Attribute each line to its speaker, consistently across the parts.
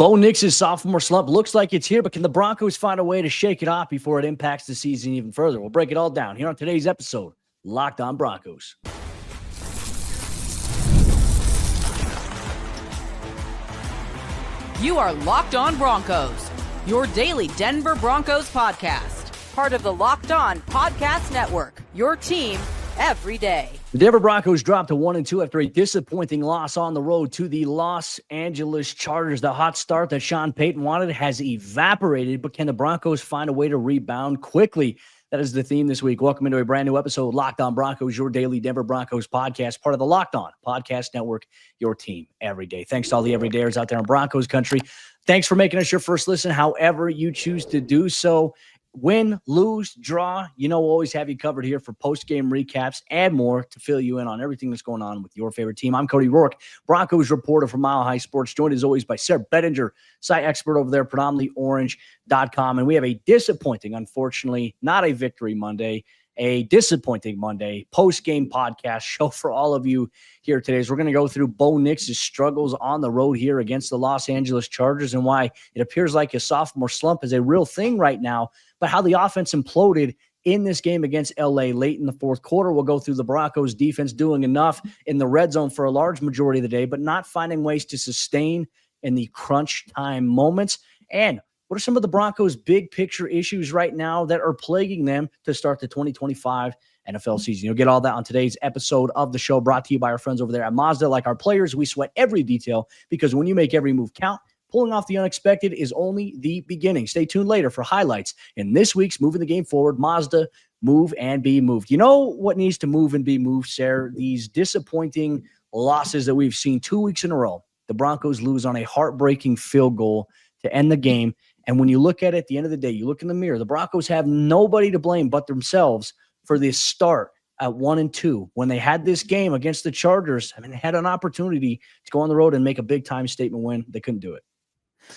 Speaker 1: Bo Nix's sophomore slump looks like it's here, but can the Broncos find a way to shake it off before it impacts the season even further? We'll break it all down here on today's episode, Locked On Broncos.
Speaker 2: You are Locked On Broncos, your daily Denver Broncos podcast. Part of the Locked On Podcast Network, your team every day.
Speaker 1: The Denver Broncos dropped to 1-2 after a disappointing loss on the road to the Los Angeles Chargers. The hot start that Sean Payton wanted has evaporated, but can the Broncos find a way to rebound quickly? That is the theme this week. Welcome into a brand new episode of Locked On Broncos, your daily Denver Broncos podcast, part of the Locked On Podcast Network, your team every day. Thanks to all the everydayers out there in Broncos country. Thanks for making us your first listen, however you choose to do so. Win, lose, draw, we'll always have you covered here for post-game recaps and more to fill you in on everything that's going on with your favorite team. I'm Cody Roark, Broncos reporter for Mile High Sports, joined as always by Sayre Bedinger, site expert over there, predominantlyorange.com. And we have a disappointing, unfortunately, not a victory Monday, a disappointing Monday post-game podcast show for all of you here today. So we're going to go through Bo Nix's struggles on the road here against the Los Angeles Chargers and why it appears like his sophomore slump is a real thing right now, but how the offense imploded in this game against LA late in the fourth quarter. We'll go through the Broncos defense doing enough in the red zone for a large majority of the day, but not finding ways to sustain in the crunch time moments. And what are some of the Broncos' big picture issues right now that are plaguing them to start the 2025 NFL season? You'll get all that on today's episode of the show, brought to you by our friends over there at Mazda. Like our players, we sweat every detail because when you make every move count, pulling off the unexpected is only the beginning. Stay tuned later for highlights in this week's Moving the Game Forward, Mazda Move and Be Moved. You know what needs to move and be moved, Sayre? These disappointing losses that we've seen 2 weeks in a row. The Broncos lose on a heartbreaking field goal to end the game. And when you look at it at the end of the day, you look in the mirror, the Broncos have nobody to blame but themselves for this start at 1-2. When they had this game against the Chargers, they had an opportunity to go on the road and make a big-time statement win. They couldn't do it.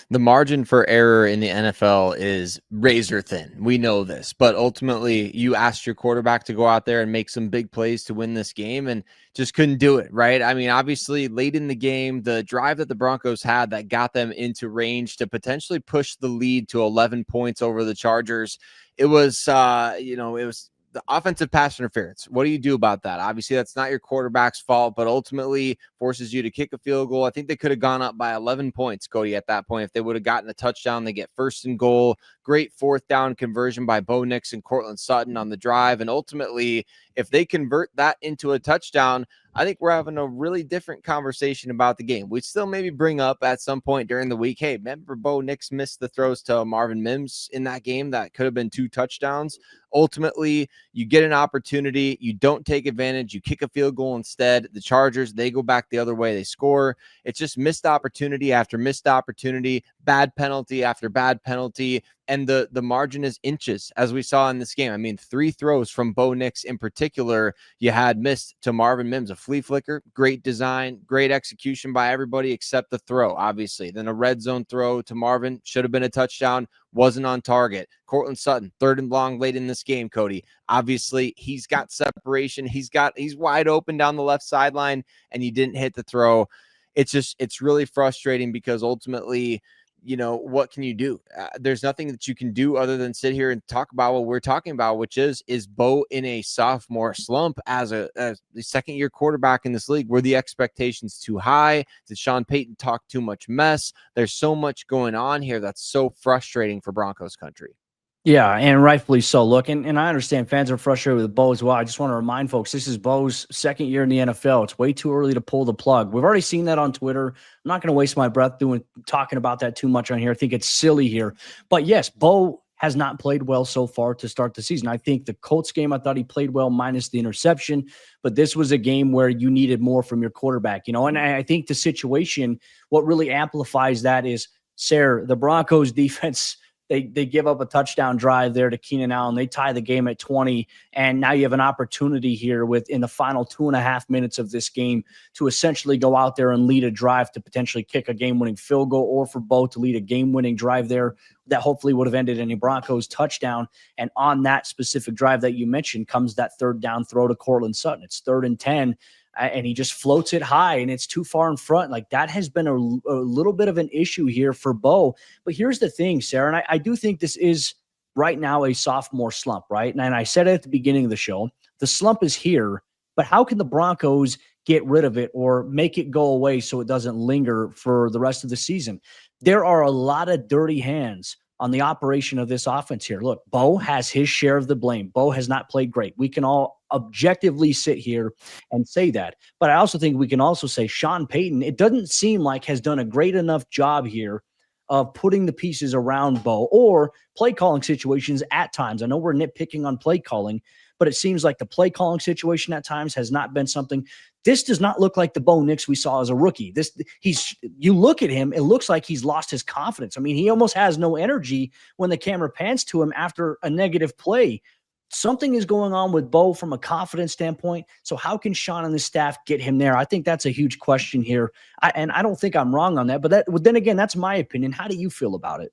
Speaker 3: The margin for error in the NFL is razor thin. We know this, but ultimately you asked your quarterback to go out there and make some big plays to win this game and just couldn't do it, right? I mean, obviously late in the game, the drive that the Broncos had that got them into range to potentially push the lead to 11 points over the Chargers. It was, it was the offensive pass interference. What do you do about that? Obviously, that's not your quarterback's fault, but ultimately forces you to kick a field goal. I think they could have gone up by 11 points, Cody, at that point. If they would have gotten a touchdown, they get first and goal. Great fourth down conversion by Bo Nix and Courtland Sutton on the drive. And ultimately, if they convert that into a touchdown, I think we're having a really different conversation about the game. We'd still maybe bring up at some point during the week, hey, remember Bo Nix missed the throws to Marvin Mims in that game that could have been 2 touchdowns. Ultimately, you get an opportunity, you don't take advantage, you kick a field goal instead. The Chargers, they go back the other way, they score. It's just missed opportunity after missed opportunity, bad penalty after bad penalty, and the margin is inches, as we saw in this game. I mean, 3 throws from Bo Nix in particular, you had missed to Marvin Mims, a flea flicker, great design, great execution by everybody except the throw, obviously. Then a red zone throw to Marvin, should have been a touchdown, wasn't on target. Courtland Sutton, 3rd and long late in this game, Cody. Obviously, he's got separation. He's wide open down the left sideline, and you didn't hit the throw. It's really frustrating because ultimately, what can you do? There's nothing that you can do other than sit here and talk about what we're talking about, which is Bo in a sophomore slump as the second-year quarterback in this league? Were the expectations too high? Did Sean Payton talk too much mess? There's so much going on here that's so frustrating for Broncos country.
Speaker 1: Yeah, and rightfully so. Look, and I understand fans are frustrated with Bo as well. I just want to remind folks, this is Bo's second year in the NFL. It's way too early to pull the plug. We've already seen that on Twitter. I'm not going to waste my breath talking about that too much on here. I think it's silly here. But yes, Bo has not played well so far to start the season. I think the Colts game, I thought he played well minus the interception, but this was a game where you needed more from your quarterback, and I think the situation, what really amplifies that is, Sayre, the Broncos defense, They give up a touchdown drive there to Keenan Allen. They tie the game at 20, and now you have an opportunity here in the final 2.5 minutes of this game to essentially go out there and lead a drive to potentially kick a game-winning field goal, or for Bo to lead a game-winning drive there that hopefully would have ended in a Broncos touchdown. And on that specific drive that you mentioned comes that 3rd down throw to Courtland Sutton. It's 3rd and 10. and he just floats it high and it's too far in front. Like that has been a little bit of an issue here for Bo. But here's the thing, Sayre, and I do think this is right now a sophomore slump, right? And I said it at the beginning of the show, the slump is here, but how can the Broncos get rid of it or make it go away so it doesn't linger for the rest of the season? There are a lot of dirty hands on the operation of this offense here. Look, Bo has his share of the blame. Bo has not played great. We can all objectively sit here and say that. But I also think we can also say Sean Payton, it doesn't seem like has done a great enough job here of putting the pieces around Bo or play calling situations at times. I know we're nitpicking on play calling, but it seems like the play calling situation at times has not been something. This does not look like the Bo Nix we saw as a rookie. You look at him, it looks like he's lost his confidence. I mean, he almost has no energy when the camera pans to him after a negative play. Something is going on with Bo from a confidence standpoint. So how can Sean and the staff get him there? I think that's a huge question here. And I don't think I'm wrong on that, but then again, that's my opinion. How do you feel about it?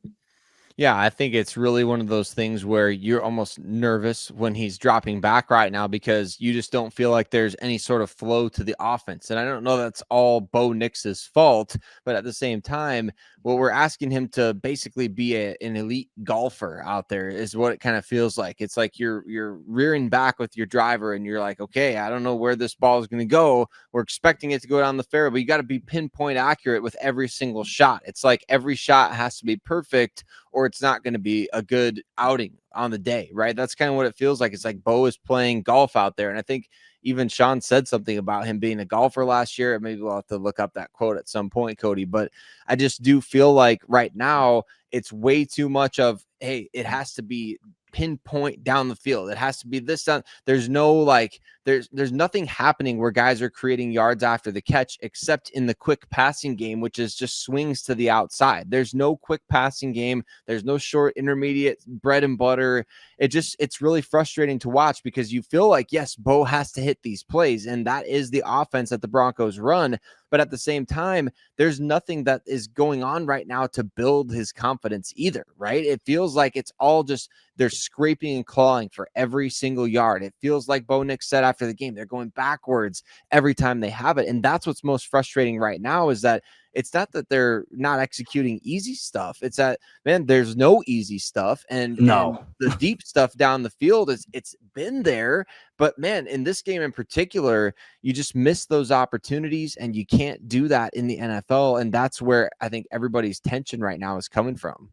Speaker 3: Yeah, I think it's really one of those things where you're almost nervous when he's dropping back right now because you just don't feel like there's any sort of flow to the offense. And I don't know that's all Bo Nix's fault, but at the same time, what we're asking him to basically be an elite golfer out there is what it kind of feels like. It's like you're rearing back with your driver and you're like, okay, I don't know where this ball is going to go. We're expecting it to go down the fairway, but you got to be pinpoint accurate with every single shot. It's like every shot has to be perfect or it's not going to be a good outing on the day, right? That's kind of what it feels like. It's like Bo is playing golf out there. And I think even Sean said something about him being a golfer last year. Maybe we'll have to look up that quote at some point, Cody. But I just do feel like right now it's way too much of, hey, it has to be pinpoint down the field. It has to be this done. There's no like, there's nothing happening where guys are creating yards after the catch, except in the quick passing game, which is just swings to the outside. There's no quick passing game. There's no short, intermediate bread and butter. It's really frustrating to watch because you feel like, yes, Bo has to hit these plays. And that is the offense that the Broncos run. But at the same time, there's nothing that is going on right now to build his confidence either, right? It feels like it's all just they're scraping and clawing for every single yard. It feels like Bo Nix said after the game, they're going backwards every time they have it. And that's what's most frustrating right now is that it's not that they're not executing easy stuff. It's that, man, there's no easy stuff. And the deep stuff down the field it's been there. But man, in this game in particular, you just miss those opportunities and you can't do that in the NFL. And that's where I think everybody's tension right now is coming from.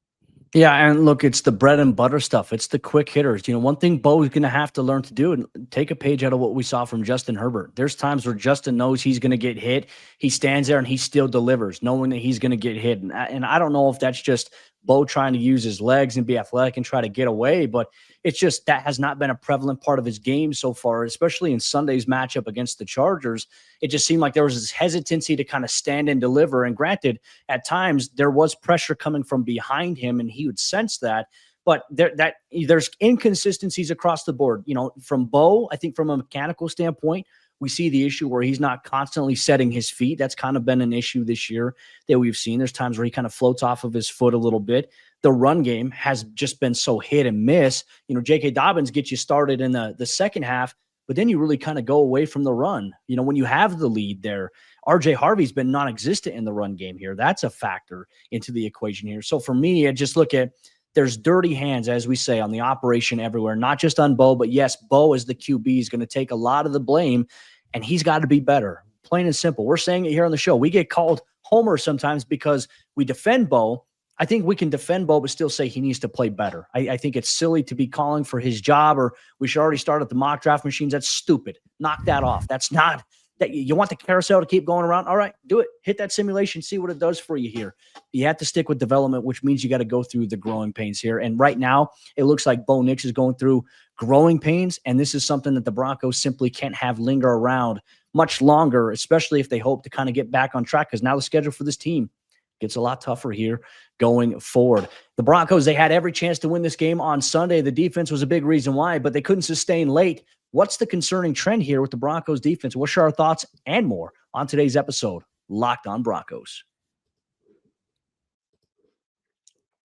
Speaker 1: Yeah, and look, it's the bread and butter stuff. It's the quick hitters. You know, one thing Bo is going to have to learn to do and take a page out of what we saw from Justin Herbert. There's times where Justin knows he's going to get hit. He stands there and he still delivers, knowing that he's going to get hit. And I don't know if that's just Bo trying to use his legs and be athletic and try to get away, but it's just that has not been a prevalent part of his game so far, especially in Sunday's matchup against the Chargers. It just seemed like there was this hesitancy to kind of stand and deliver. And granted, at times there was pressure coming from behind him and he would sense that. But there's inconsistencies across the board. You know, from Bo, I think from a mechanical standpoint, we see the issue where he's not constantly setting his feet. That's kind of been an issue this year that we've seen. There's times where he kind of floats off of his foot a little bit. The run game has just been so hit and miss. You know, J.K. Dobbins gets you started in the second half, but then you really kind of go away from the run. You know, when you have the lead there, R.J. Harvey's been non-existent in the run game here. That's a factor into the equation here. So for me, I just look at there's dirty hands, as we say, on the operation everywhere, not just on Bo, but yes, Bo as the QB is going to take a lot of the blame, and he's got to be better. Plain and simple. We're saying it here on the show. We get called homer sometimes because we defend Bo. I think we can defend Bo, but still say he needs to play better. I think it's silly to be calling for his job, or we should already start at the mock draft machines. That's stupid. Knock that off. That's not that you want the carousel to keep going around. All right, do it. Hit that simulation. See what it does for you here. You have to stick with development, which means you got to go through the growing pains here. And right now, it looks like Bo Nix is going through growing pains, and this is something that the Broncos simply can't have linger around much longer, especially if they hope to kind of get back on track, because now the schedule for this team gets a lot tougher here going forward. The Broncos, they had every chance to win this game on Sunday. The defense was a big reason why, but they couldn't sustain late. What's the concerning trend here with the Broncos defense? We'll share our thoughts and more on today's episode, Locked On Broncos.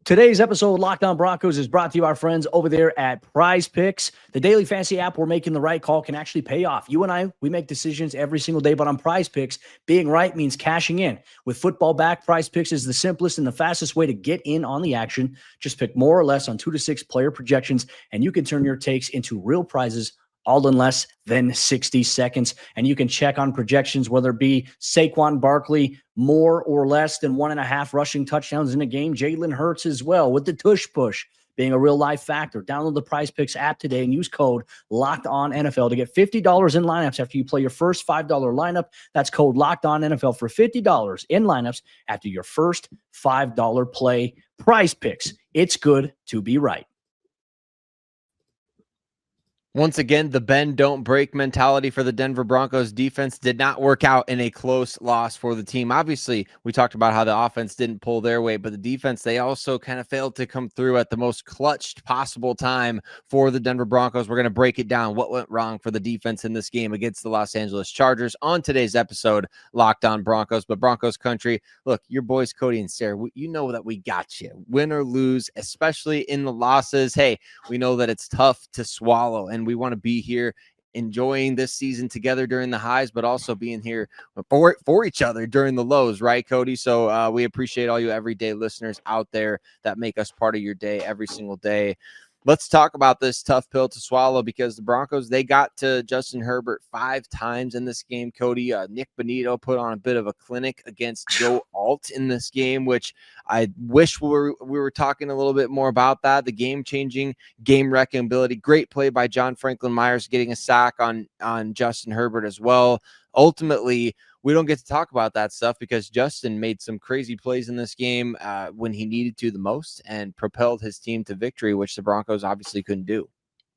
Speaker 1: Today's episode of Locked On Broncos is brought to you, our friends over there at Prize Picks. The daily fantasy app where making the right call can actually pay off. You and I, we make decisions every single day, but on Prize Picks, being right means cashing in. With football back, Prize Picks is the simplest and the fastest way to get in on the action. Just pick more or less on 2 to 6 player projections, and you can turn your takes into real prizes all in less than 60 seconds. And you can check on projections, whether it be Saquon Barkley, more or less than 1.5 rushing touchdowns in a game. Jalen Hurts as well, with the tush push being a real life factor. Download the Prize Picks app today and use code LOCKEDONNFL to get $50 in lineups after you play your first $5 lineup. That's code LOCKEDONNFL for $50 in lineups after your first $5 play. Prize Picks. It's good to be right.
Speaker 3: Once again, the bend don't break mentality for the Denver Broncos defense did not work out in a close loss for the team. Obviously, we talked about how the offense didn't pull their weight, but the defense, they also kind of failed to come through at the most clutched possible time for the Denver Broncos. We're going to break it down. What went wrong for the defense in this game against the Los Angeles Chargers on today's episode, Locked On Broncos. But Broncos Country, look, your boys Cody and Sayre, you know that we got you. Win or lose, especially in the losses. Hey, we know that it's tough to swallow, and we want to be here enjoying this season together during the highs, but also being here for each other during the lows, right, Cody? So we appreciate all you everyday listeners out there that make us part of your day every single day. Let's talk about this tough pill to swallow, because the Broncos, they got to Justin Herbert 5 times in this game, Cody. Nick Bonito put on a bit of a clinic against Joe Alt in this game, which I wish we were talking a little bit more about that. The game-changing, game-wrecking ability. Great play by John Franklin Myers getting a sack on Justin Herbert as well. Ultimately, we don't get to talk about that stuff because Justin made some crazy plays in this game when he needed to the most and propelled his team to victory, which the Broncos obviously couldn't do.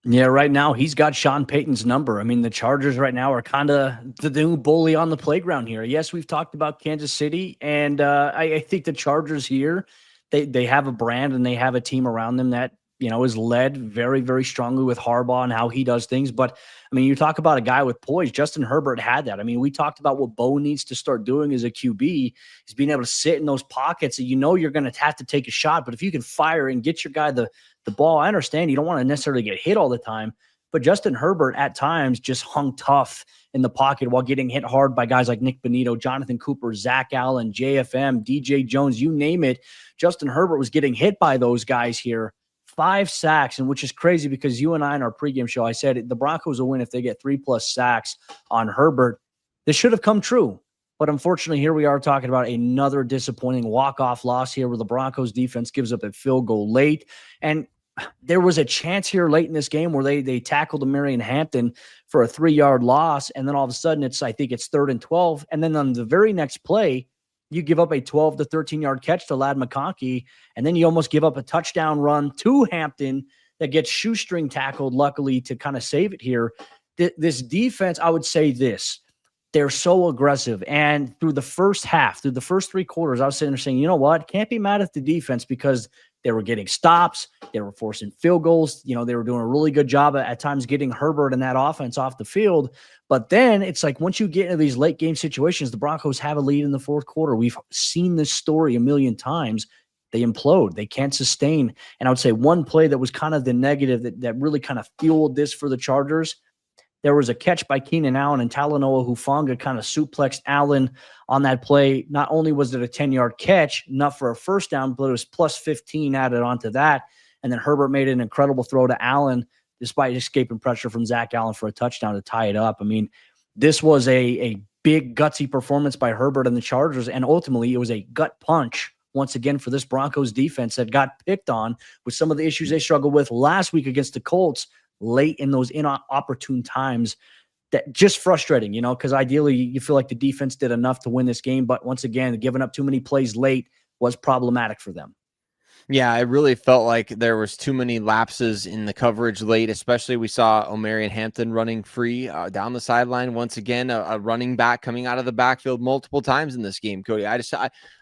Speaker 1: Yeah, right now he's got Sean Payton's number. I mean, the Chargers right now are kind of the new bully on the playground here. Yes, we've talked about Kansas City, and I think the Chargers here, they have a brand and they have a team around them that, you know, is led very, very strongly with Harbaugh and how he does things. But, I mean, you talk about a guy with poise. Justin Herbert had that. I mean, we talked about what Bo needs to start doing as a QB is being able to sit in those pockets. And you know you're going to have to take a shot. But if you can fire and get your guy the ball, I understand you don't want to necessarily get hit all the time. But Justin Herbert at times just hung tough in the pocket while getting hit hard by guys like Nick Bonito, Jonathan Cooper, Zach Allen, JFM, DJ Jones, you name it. Justin Herbert was getting hit by those guys here. 5 sacks, and which is crazy because you and I in our pregame show, I said the Broncos will win if they get 3+ sacks on Herbert. This should have come true, but unfortunately, here we are talking about another disappointing walk-off loss here where the Broncos defense gives up a field goal late. And there was a chance here late in this game where they tackled Marion Hampton for a 3-yard loss, and then all of a sudden I think it's 3rd and 12, and then on the very next play, you give up a 12 to 13-yard catch to Ladd McConkey, and then you almost give up a touchdown run to Hampton that gets shoestring tackled, luckily, to kind of save it here. This defense, I would say this, they're so aggressive. And through the first half, through the first 3 quarters, I was sitting there saying, you know what? Can't be mad at the defense because they were getting stops. They were forcing field goals. You know, they were doing a really good job at times getting Herbert and that offense off the field. But then it's like once you get into these late game situations, the Broncos have a lead in the 4th quarter. We've seen this story a million times. They implode. They can't sustain. And I would say one play that was kind of the negative that really kind of fueled this for the Chargers. There was a catch by Keenan Allen, and Talanoa Hufanga kind of suplexed Allen on that play. Not only was it a 10-yard catch, not for a first down, but it was plus 15 added onto that. And then Herbert made an incredible throw to Allen, despite escaping pressure from Zach Allen for a touchdown to tie it up. I mean, this was a big, gutsy performance by Herbert and the Chargers, and ultimately it was a gut punch once again for this Broncos defense that got picked on with some of the issues they struggled with last week against the Colts late in those inopportune times. That just frustrating, you know, because ideally you feel like the defense did enough to win this game. But once again, giving up too many plays late was problematic for them.
Speaker 3: Yeah, it really felt like there was too many lapses in the coverage late, especially we saw Omarion Hampton running free down the sideline. Once again, a running back coming out of the backfield multiple times in this game, Cody.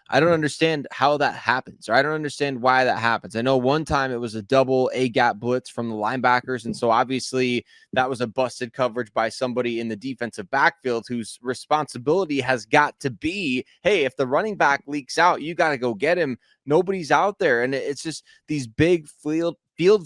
Speaker 3: I don't understand how that happens, or I don't understand why that happens. I know one time it was a double A gap blitz from the linebackers, and so obviously that was a busted coverage by somebody in the defensive backfield whose responsibility has got to be, hey, if the running back leaks out, you got to go get him. Nobody's out there, and it's just these big field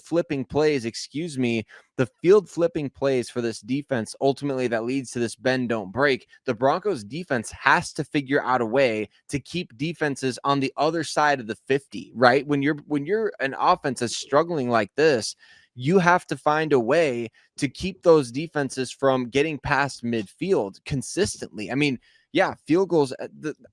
Speaker 3: flipping plays, the field flipping plays for this defense, ultimately that leads to this bend don't break. The Broncos defense has to figure out a way to keep defenses on the other side of the 50, right? When you're an offense that's struggling like this, you have to find a way to keep those defenses from getting past midfield consistently. I mean, yeah, field goals.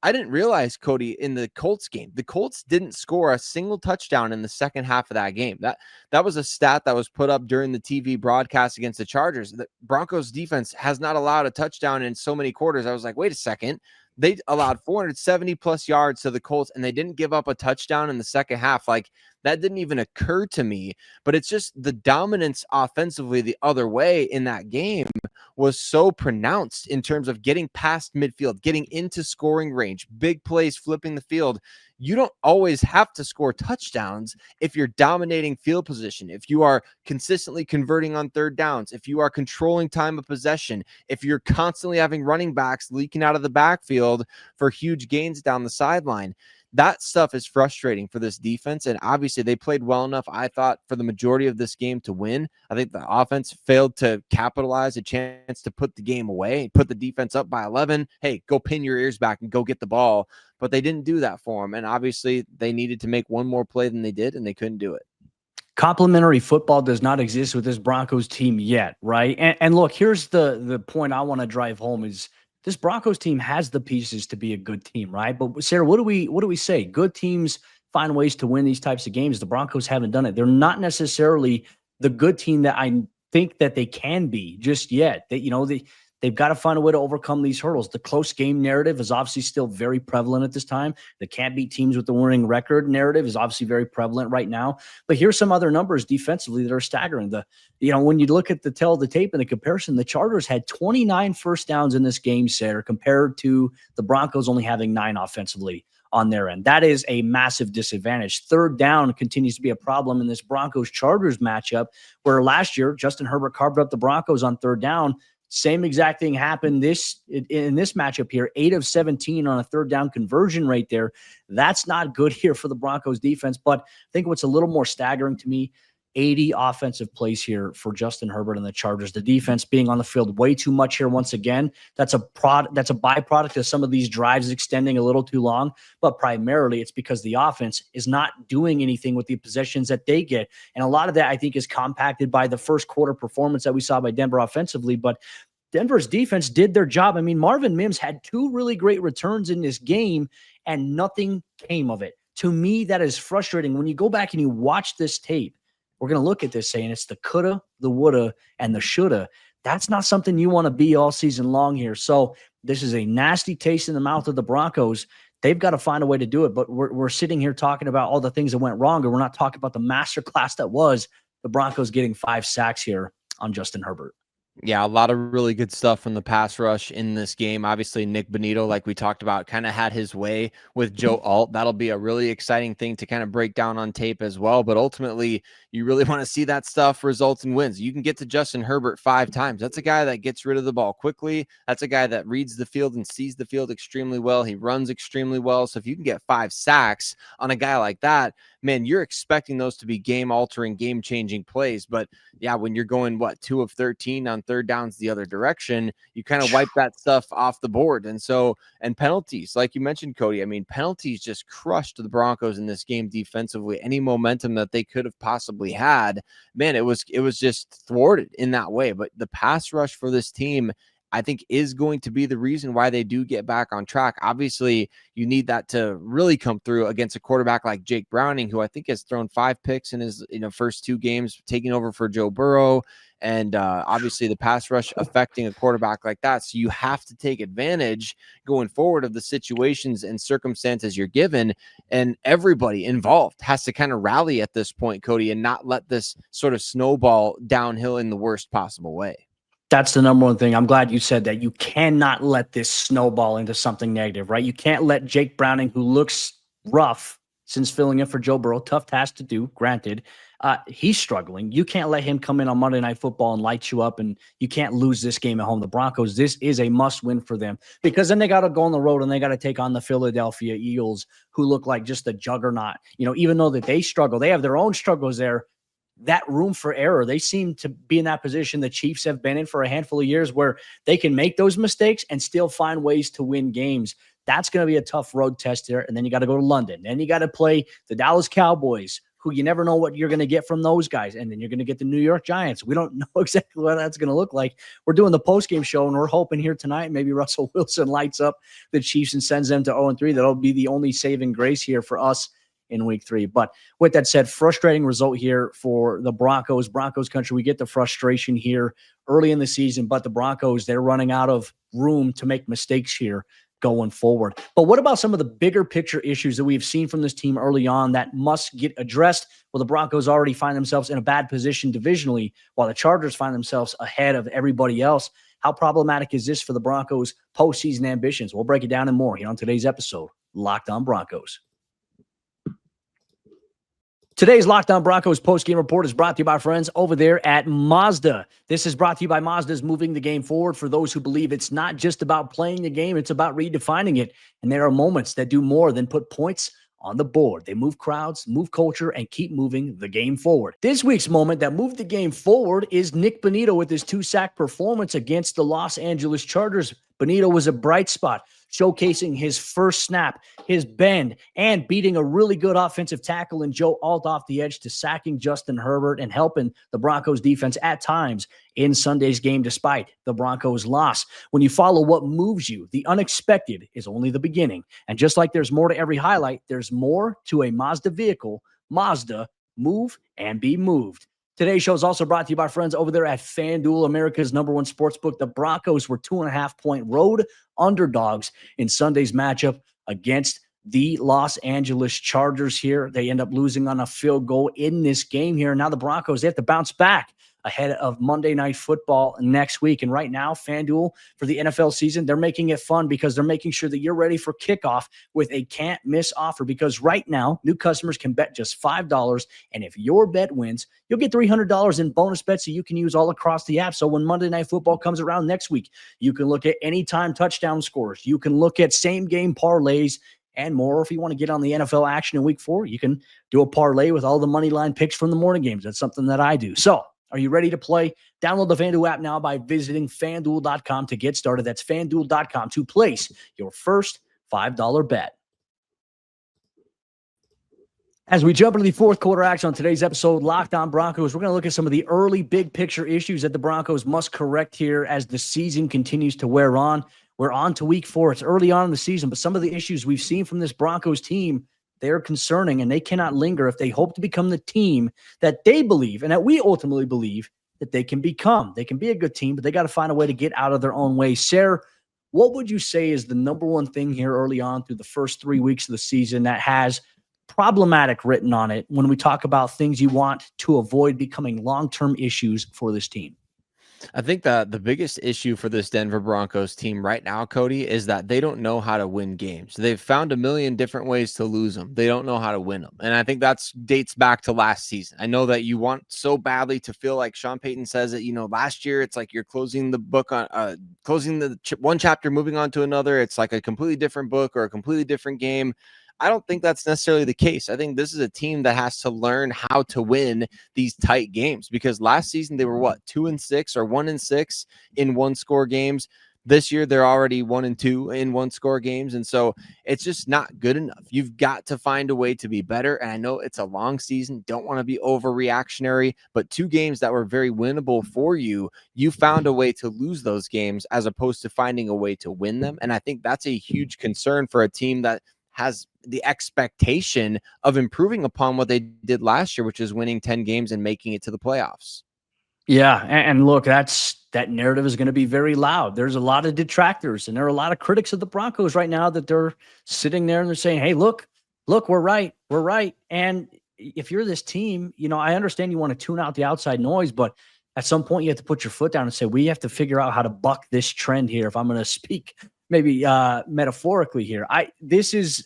Speaker 3: I didn't realize, Cody, in the Colts game, the Colts didn't score a single touchdown in the second half of that game. That was a stat that was put up during the TV broadcast against the Chargers. The Broncos defense has not allowed a touchdown in so many quarters. I was like, wait a second. They allowed 470 plus yards to the Colts, and they didn't give up a touchdown in the second half. Like, that didn't even occur to me, but it's just the dominance offensively the other way in that game was so pronounced in terms of getting past midfield, getting into scoring range, big plays, flipping the field. You don't always have to score touchdowns if you're dominating field position, if you are consistently converting on third downs, if you are controlling time of possession, if you're constantly having running backs leaking out of the backfield for huge gains down the sideline. That stuff is frustrating for this defense. And obviously they played well enough, I thought, for the majority of this game to win. I think the offense failed to capitalize a chance to put the game away, put the defense up by 11. Hey, go pin your ears back and go get the ball. But they didn't do that for them. And obviously they needed to make one more play than they did, and they couldn't do it.
Speaker 1: Complementary football does not exist with this Broncos team yet, right? And look, here's the point I want to drive home is this Broncos team has the pieces to be a good team, right? But Sayre, what do we say? Good teams find ways to win these types of games. The Broncos haven't done it. They're not necessarily the good team that I think that they can be just yet. They've got to find a way to overcome these hurdles. The close game narrative is obviously still very prevalent at this time. The can't beat teams with the winning record narrative is obviously very prevalent right now. But here's some other numbers defensively that are staggering. When you look at the tape and the comparison, the Chargers had 29 first downs in this game, Sayre, compared to the Broncos only having 9 offensively on their end. That is a massive disadvantage. Third down continues to be a problem in this Broncos-Chargers matchup, where last year Justin Herbert carved up the Broncos on third down. Same exact thing happened in this matchup here. 8 of 17 on a third down conversion rate there. That's not good here for the Broncos defense. But I think what's a little more staggering to me, 80 offensive plays here for Justin Herbert and the Chargers. The defense being on the field way too much here once again. That's a byproduct of some of these drives extending a little too long. But primarily it's because the offense is not doing anything with the possessions that they get. And a lot of that, I think, is compacted by the first quarter performance that we saw by Denver offensively. But Denver's defense did their job. I mean, Marvin Mims had 2 really great returns in this game, and nothing came of it. To me, that is frustrating. When you go back and you watch this tape, we're going to look at this saying it's the coulda, the woulda, and the shoulda. That's not something you want to be all season long here. So this is a nasty taste in the mouth of the Broncos. They've got to find a way to do it. But we're sitting here talking about all the things that went wrong, and we're not talking about the masterclass that was the Broncos getting 5 sacks here on Justin Herbert.
Speaker 3: Yeah, a lot of really good stuff from the pass rush in this game. Obviously, Nick Bonito, like we talked about, kind of had his way with Joe Alt. That'll be a really exciting thing to kind of break down on tape as well. But ultimately, you really want to see that stuff result in wins. You can get to Justin Herbert 5 times. That's a guy that gets rid of the ball quickly. That's a guy that reads the field and sees the field extremely well. He runs extremely well. So if you can get 5 sacks on a guy like that, man, you're expecting those to be game-altering, game-changing plays. But yeah, when you're going, 2 of 13 on third downs the other direction, you kind of wipe that stuff off the board. And penalties, like you mentioned, Cody, I mean, penalties just crushed the Broncos in this game defensively. Any momentum that they could have possibly had, man, it was just thwarted in that way. But the pass rush for this team, I think, is going to be the reason why they do get back on track. Obviously, you need that to really come through against a quarterback like Jake Browning, who I think has thrown 5 picks in his first 2 games, taking over for Joe Burrow. And obviously the pass rush affecting a quarterback like that. So you have to take advantage going forward of the situations and circumstances you're given. And everybody involved has to kind of rally at this point, Cody, and not let this sort of snowball downhill in the worst possible way.
Speaker 1: That's the number one thing. I'm glad you said that. You cannot let this snowball into something negative, right? You can't let Jake Browning, who looks rough since filling in for Joe Burrow, tough task to do, granted. He's struggling. You can't let him come in on Monday Night Football and light you up, and you can't lose this game at home. The Broncos, this is a must-win for them, because then they got to go on the road and they got to take on the Philadelphia Eagles, who look like just a juggernaut. Even though that they struggle, they have their own struggles there. That room for error, they seem to be in that position the Chiefs have been in for a handful of years, where they can make those mistakes and still find ways to win games. That's going to be a tough road test there. And then you got to go to London. Then you got to play the Dallas Cowboys, who you never know what you're going to get from those guys. And then you're going to get the New York Giants. We don't know exactly what that's going to look like. We're doing the postgame show, and we're hoping here tonight maybe Russell Wilson lights up the Chiefs and sends them to 0-3. That'll be the only saving grace here for us in week 3. But with that said, frustrating result here for the Broncos Country. We get the frustration here early in the season, but the Broncos, they're running out of room to make mistakes here going forward. But what about some of the bigger picture issues that we've seen from this team early on that must get addressed? Well, the Broncos already find themselves in a bad position divisionally, while the Chargers find themselves ahead of everybody else. How problematic is this for the Broncos' postseason ambitions? We'll break it down and more here on today's episode, Locked On Broncos. Today's Locked On Broncos postgame report is brought to you by friends over there at Mazda. This is brought to you by Mazda's Moving the Game Forward, for those who believe it's not just about playing the game, it's about redefining it. And there are moments that do more than put points on the board. They move crowds, move culture, and keep moving the game forward. This week's moment that moved the game forward is Nik Bonitto with his 2-sack performance against the Los Angeles Chargers. Bonitto was a bright spot, showcasing his first snap, his bend, and beating a really good offensive tackle in Joe Alt off the edge to sacking Justin Herbert and helping the Broncos defense at times in Sunday's game despite the Broncos' loss. When you follow what moves you, the unexpected is only the beginning. And just like there's more to every highlight, there's more to a Mazda vehicle. Mazda, move and be moved. Today's show is also brought to you by friends over there at FanDuel, America's #1 sportsbook. The Broncos were 2.5-point road underdogs in Sunday's matchup against the Los Angeles Chargers here. They end up losing on a field goal in this game here. Now the Broncos, they have to bounce back ahead of Monday Night Football next week. And right now, FanDuel, for the NFL season, they're making it fun because they're making sure that you're ready for kickoff with a can't-miss offer. Because right now, new customers can bet just $5, and if your bet wins, you'll get $300 in bonus bets that you can use all across the app. So when Monday Night Football comes around next week, you can look at anytime touchdown scores. You can look at same-game parlays and more. If you want to get on the NFL action in week 4, you can do a parlay with all the money line picks from the morning games. That's something that I do. So, are you ready to play? Download the FanDuel app now by visiting FanDuel.com to get started. That's FanDuel.com to place your first $5 bet. As we jump into the fourth quarter action on today's episode, Locked On Broncos, we're going to look at some of the early big picture issues that the Broncos must correct here as the season continues to wear on. We're on to week 4. It's early on in the season, but some of the issues we've seen from this Broncos team, they're concerning, and they cannot linger if they hope to become the team that they believe and that we ultimately believe that they can become. They can be a good team, but they got to find a way to get out of their own way. Sayre, what would you say is the number one thing here early on through the first 3 weeks of the season that has problematic written on it when we talk about things you want to avoid becoming long-term issues for this team?
Speaker 3: I think that the biggest issue for this Denver Broncos team right now, Cody, is that they don't know how to win games. They've found a million different ways to lose them. They don't know how to win them. And I think that's dates back to last season. I know that you want so badly to feel like Sean Payton says it, last year, it's like you're closing the book on closing the one chapter, moving on to another. It's like a completely different book or a completely different game. I don't think that's necessarily the case. I think this is a team that has to learn how to win these tight games, because last season they were 2-6 or 1-6 in one-score games. This year they're already 1-2 in one-score games, and so it's just not good enough. You've got to find a way to be better, and I know it's a long season. Don't want to be overreactionary, but 2 games that were very winnable for you, you found a way to lose those games as opposed to finding a way to win them, and I think that's a huge concern for a team that has the expectation of improving upon what they did last year, which is winning 10 games and making it to the playoffs.
Speaker 1: Yeah, and look, that narrative is going to be very loud. There's a lot of detractors, and there are a lot of critics of the Broncos right now that they're sitting there and they're saying, hey, look, we're right. And if you're this team, I understand you want to tune out the outside noise, but at some point you have to put your foot down and say, we have to figure out how to buck this trend here. If I'm going to speak maybe metaphorically here, this has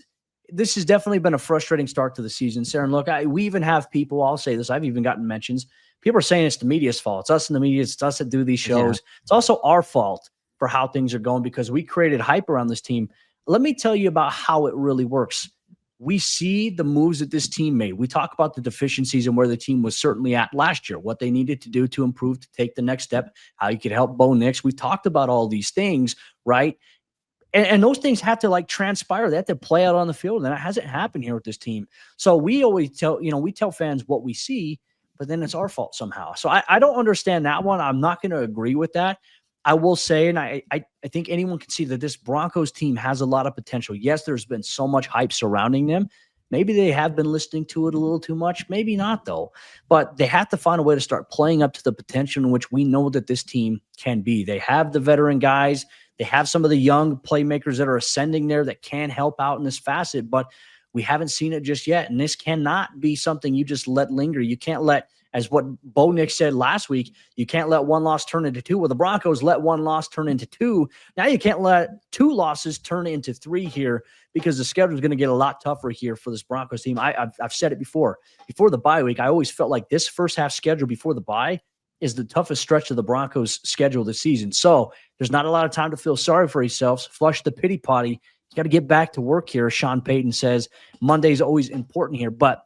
Speaker 1: definitely been a frustrating start to the season, Sayre. And look, we even have people, I'll say this, I've even gotten mentions. People are saying it's the media's fault. It's us in the media. It's us that do these shows. Yeah. It's also our fault for how things are going because we created hype around this team. Let me tell you about how it really works. We see the moves that this team made. We talk about the deficiencies and where the team was certainly at last year, what they needed to do to improve, to take the next step, how you could help Bo Nix. We talked about all these things, right? And those things have to like transpire. They have to play out on the field. And that hasn't happened here with this team. So we always tell fans what we see, but then it's our fault somehow. So I don't understand that one. I'm not going to agree with that. I will say, and I think anyone can see that this Broncos team has a lot of potential. Yes, there's been so much hype surrounding them. Maybe they have been listening to it a little too much. Maybe not, though. But they have to find a way to start playing up to the potential in which we know that this team can be. They have the veteran guys. They have some of the young playmakers that are ascending there that can help out in this facet, but we haven't seen it just yet. And this cannot be something you just let linger. You can't let, as what Bo Nix said last week, you can't let one loss turn into two. Well, the Broncos let one loss turn into two. Now you can't let two losses turn into three here because the schedule is going to get a lot tougher here for this Broncos team. I've said it before the bye week. I always felt like this first half schedule before the bye is the toughest stretch of the Broncos schedule this season. So there's not a lot of time to feel sorry for yourselves. Flush the pity potty. You got to get back to work here. Sean Payton says Monday's always important here, but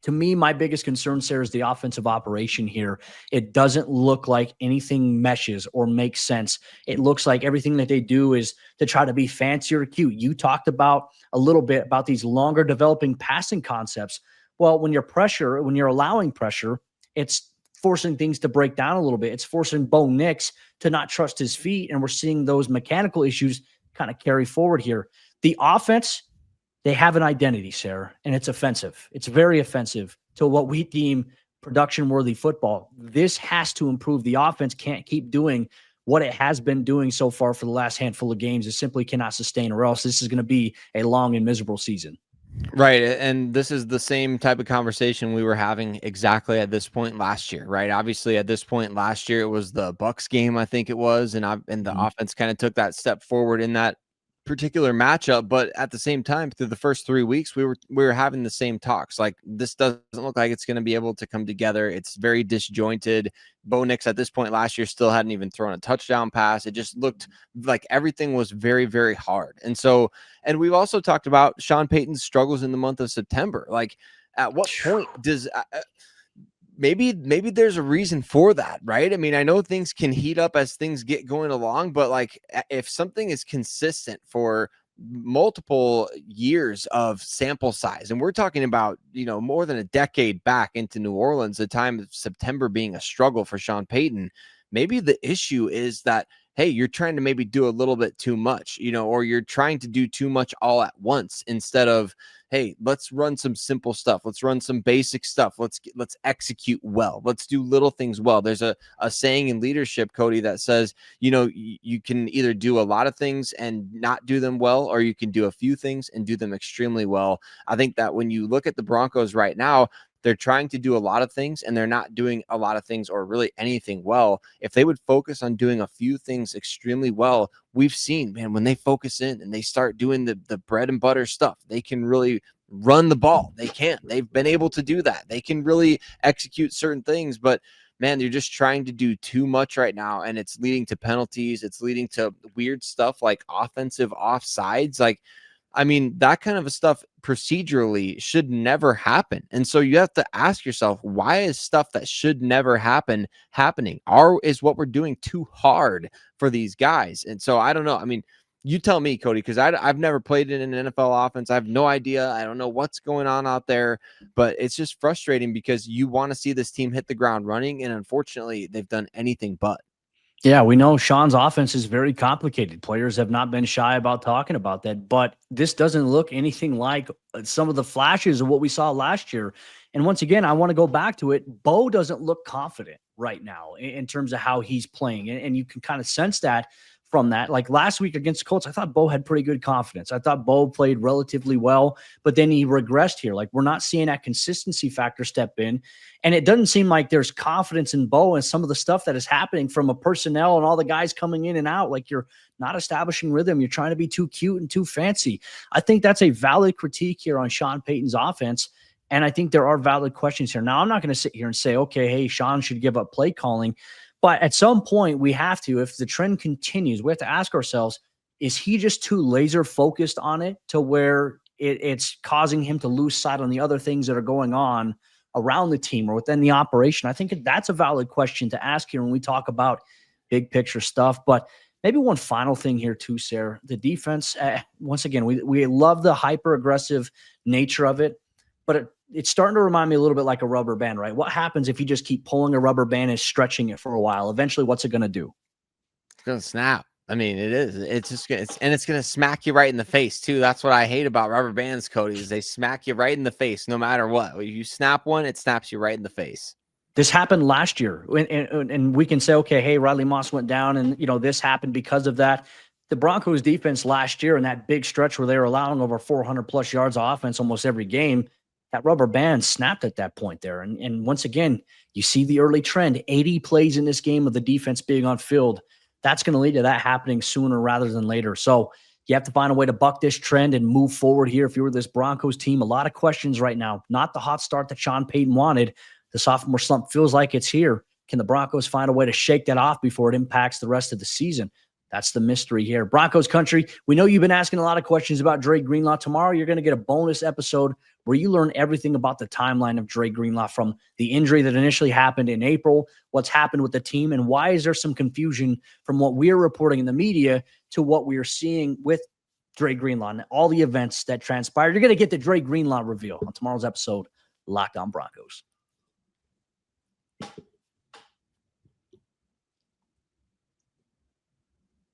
Speaker 1: to me, my biggest concern, Sayre, is the offensive operation here. It doesn't look like anything meshes or makes sense. It looks like everything that they do is to try to be fancy or cute. You talked about a little bit about these longer developing passing concepts. Well, when you're allowing pressure, it's forcing things to break down a little bit. It's forcing Bo Nix to not trust his feet, and we're seeing those mechanical issues kind of carry forward here. The offense, they have an identity, Sayre, and it's offensive. It's very offensive to what we deem production-worthy football. This has to improve. The offense can't keep doing what it has been doing so far for the last handful of games. It simply cannot sustain, or else this is going to be a long and miserable season.
Speaker 3: Right. And this is the same type of conversation we were having exactly at this point last year, right? Obviously, at this point last year, it was the Bucks game, I think it was, and the offense kind of took that step forward in that particular matchup. But at the same time, through the first 3 weeks, we were having the same talks. Like, this doesn't look like it's going to be able to come together. It's very disjointed. Bo Nix at this point last year still hadn't even thrown a touchdown pass. It just looked like everything was very, very hard. And we've also talked about Sean Payton's struggles in the month of September. Like, at what point does maybe there's a reason for that, right? I mean, I know things can heat up as things get going along, but like, if something is consistent for multiple years of sample size, and we're talking about, more than a decade back into New Orleans, the time of September being a struggle for Sean Payton, maybe the issue is that, hey, you're trying to maybe do a little bit too much, or you're trying to do too much all at once instead of, hey, let's run some simple stuff. Let's run some basic stuff. Let's execute well. Let's do little things well. There's a saying in leadership, Cody, that says, you can either do a lot of things and not do them well, or you can do a few things and do them extremely well. I think that when you look at the Broncos right now, they're trying to do a lot of things and they're not doing a lot of things or really anything well. If they would focus on doing a few things extremely well, we've seen, man, when they focus in and they start doing the bread and butter stuff, they can really run the ball. They've been able to do that. They can really execute certain things, but man, they're just trying to do too much right now. And it's leading to penalties. It's leading to weird stuff like offensive offsides. Like, I mean, that kind of stuff procedurally should never happen. And so you have to ask yourself, why is stuff that should never happen happening? Is what we're doing too hard for these guys? And so I don't know. I mean, you tell me, Cody, because I've never played in an NFL offense. I have no idea. I don't know what's going on out there, but it's just frustrating because you want to see this team hit the ground running. And unfortunately, they've done anything but.
Speaker 1: Yeah, we know Sean's offense is very complicated. Players have not been shy about talking about that, but this doesn't look anything like some of the flashes of what we saw last year. And once again, I want to go back to it. Bo doesn't look confident right now in terms of how he's playing. And you can kind of sense that from that. Like last week against the Colts, I thought Bo had pretty good confidence. I thought Bo played relatively well, but then he regressed here. Like we're not seeing that consistency factor step in. And it doesn't seem like there's confidence in Bo and some of the stuff that is happening from a personnel and all the guys coming in and out. Like you're not establishing rhythm. You're trying to be too cute and too fancy. I think that's a valid critique here on Sean Payton's offense. And I think there are valid questions here. Now, I'm not going to sit here and say, okay, hey, Sean should give up play calling. But at some point, we have to, if the trend continues, we have to ask ourselves, is he just too laser focused on it to where it's causing him to lose sight on the other things that are going on around the team or within the operation? I think that's a valid question to ask here when we talk about big picture stuff. But maybe one final thing here too, Sayre. The defense, once again, we love the hyper aggressive nature of it, but it's starting to remind me a little bit like a rubber band, right? What happens if you just keep pulling a rubber band and stretching it for a while? Eventually, what's it going to do?
Speaker 3: It's going to snap. I mean, it is. It's just going to smack you right in the face too. That's what I hate about rubber bands, Cody, is they smack you right in the face no matter what. When you snap one, it snaps you right in the face.
Speaker 1: This happened last year, and we can say, okay, hey, Riley Moss went down, and this happened because of that. The Broncos defense last year in that big stretch where they were allowing over 400 plus yards of offense almost every game, that rubber band snapped at that point there. And once again, you see the early trend, 80 plays in this game of the defense being on field. That's going to lead to that happening sooner rather than later. So you have to find a way to buck this trend and move forward here. If you were this Broncos team, a lot of questions right now. Not the hot start that Sean Payton wanted. The sophomore slump feels like it's here. Can the Broncos find a way to shake that off before it impacts the rest of the season? That's the mystery here. Broncos Country, we know you've been asking a lot of questions about Dre Greenlaw. Tomorrow, you're going to get a bonus episode where you learn everything about the timeline of Dre Greenlaw, from the injury that initially happened in April, what's happened with the team, and why is there some confusion from what we're reporting in the media to what we are seeing with Dre Greenlaw and all the events that transpired. You're going to get the Dre Greenlaw reveal on tomorrow's episode, Locked On Broncos.